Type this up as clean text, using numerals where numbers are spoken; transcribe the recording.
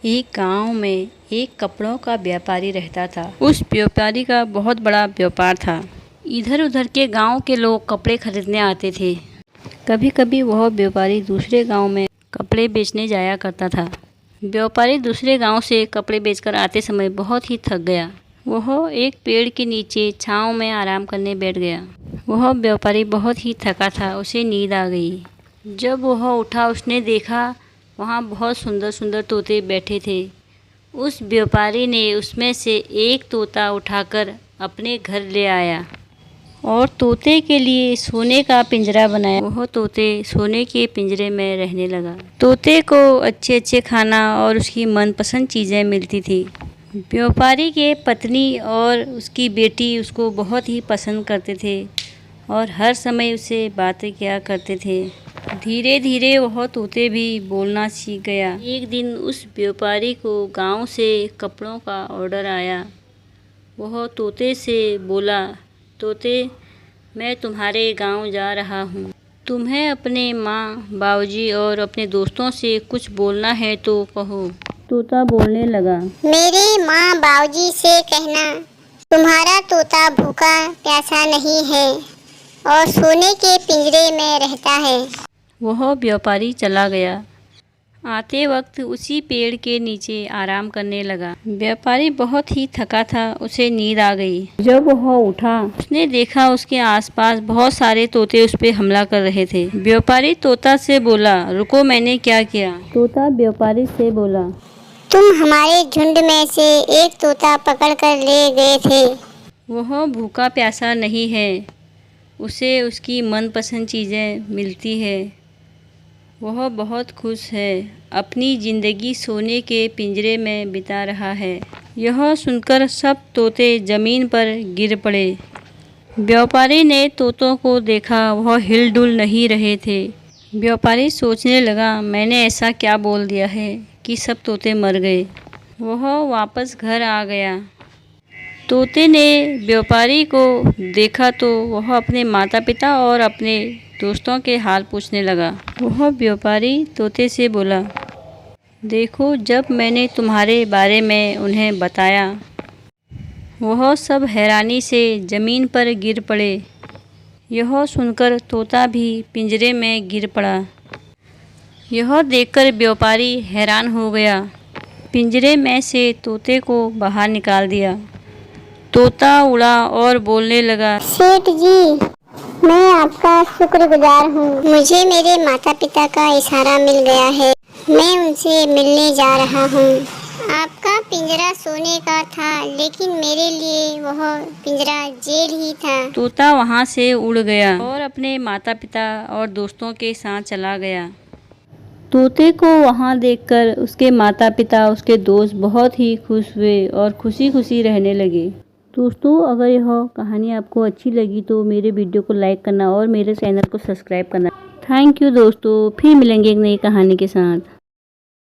एक गांव में एक कपड़ों का व्यापारी रहता था। उस व्यापारी का बहुत बड़ा व्यापार था। इधर उधर के गांव के लोग कपड़े खरीदने आते थे। कभी कभी वह व्यापारी दूसरे गांव में कपड़े बेचने जाया करता था। व्यापारी दूसरे गांव से कपड़े बेचकर आते समय बहुत ही थक गया। वह एक पेड़ के नीचे छांव में आराम करने बैठ गया। वह व्यापारी बहुत ही थका था, उसे नींद आ गई। जब वह उठा उसने देखा वहाँ बहुत सुंदर सुंदर तोते बैठे थे। उस व्यापारी ने उसमें से एक तोता उठाकर अपने घर ले आया और तोते के लिए सोने का पिंजरा बनाया। वह तोते सोने के पिंजरे में रहने लगा। तोते को अच्छे अच्छे खाना और उसकी मनपसंद चीज़ें मिलती थी। व्यापारी के पत्नी और उसकी बेटी उसको बहुत ही पसंद करते थे और हर समय उससे बातें किया करते थे। धीरे धीरे वह तोते भी बोलना सीख गया। एक दिन उस व्यापारी को गांव से कपड़ों का ऑर्डर आया। वह तोते से बोला, तोते, मैं तुम्हारे गांव जा रहा हूँ। तुम्हें अपने माँ, बाबूजी और अपने दोस्तों से कुछ बोलना है तो कहो। तोता बोलने लगा, मेरे माँ बाबूजी से कहना तुम्हारा तोता भूखा प्यासा नहीं है और सोने के पिंजरे में रहता है। वह व्यापारी चला गया। आते वक्त उसी पेड़ के नीचे आराम करने लगा। व्यापारी बहुत ही थका था, उसे नींद आ गई। जब वह उठा उसने देखा उसके आसपास बहुत सारे तोते उस पर हमला कर रहे थे। व्यापारी तोता से बोला, रुको, मैंने क्या किया? तोता व्यापारी से बोला, तुम हमारे झुंड में से एक तोता पकड़ कर ले गए थे। वह भूखा प्यासा नहीं है, उसे उसकी मनपसंद चीज़ें मिलती है। वह बहुत खुश है, अपनी ज़िंदगी सोने के पिंजरे में बिता रहा है। यह सुनकर सब तोते ज़मीन पर गिर पड़े। व्यापारी ने तोतों को देखा, वह हिलडुल नहीं रहे थे। व्यापारी सोचने लगा, मैंने ऐसा क्या बोल दिया है कि सब तोते मर गए। वह वापस घर आ गया। तोते ने व्यापारी को देखा तो वह अपने माता पिता और अपने दोस्तों के हाल पूछने लगा। वह व्यापारी तोते से बोला, देखो, जब मैंने तुम्हारे बारे में उन्हें बताया वह सब हैरानी से ज़मीन पर गिर पड़े। यह सुनकर तोता भी पिंजरे में गिर पड़ा। यह देखकर व्यापारी हैरान हो गया। पिंजरे में से तोते को बाहर निकाल दिया। तोता उड़ा और बोलने लगा, सेठ जी, मैं आपका शुक्रगुजार हूँ। मुझे मेरे माता पिता का इशारा मिल गया है। मैं उनसे मिलने जा रहा हूँ। आपका पिंजरा सोने का था, लेकिन मेरे लिए वह पिंजरा जेल ही था। तोता वहाँ से उड़ गया और अपने माता पिता और दोस्तों के साथ चला गया। तोते को वहाँ देखकर उसके माता पिता, उसके दोस्त बहुत ही खुश हुए और खुशी खुशी रहने लगे। दोस्तों, अगर यह कहानी आपको अच्छी लगी तो मेरे वीडियो को लाइक करना और मेरे चैनल को सब्सक्राइब करना। थैंक यू दोस्तों, फिर मिलेंगे एक नई कहानी के साथ।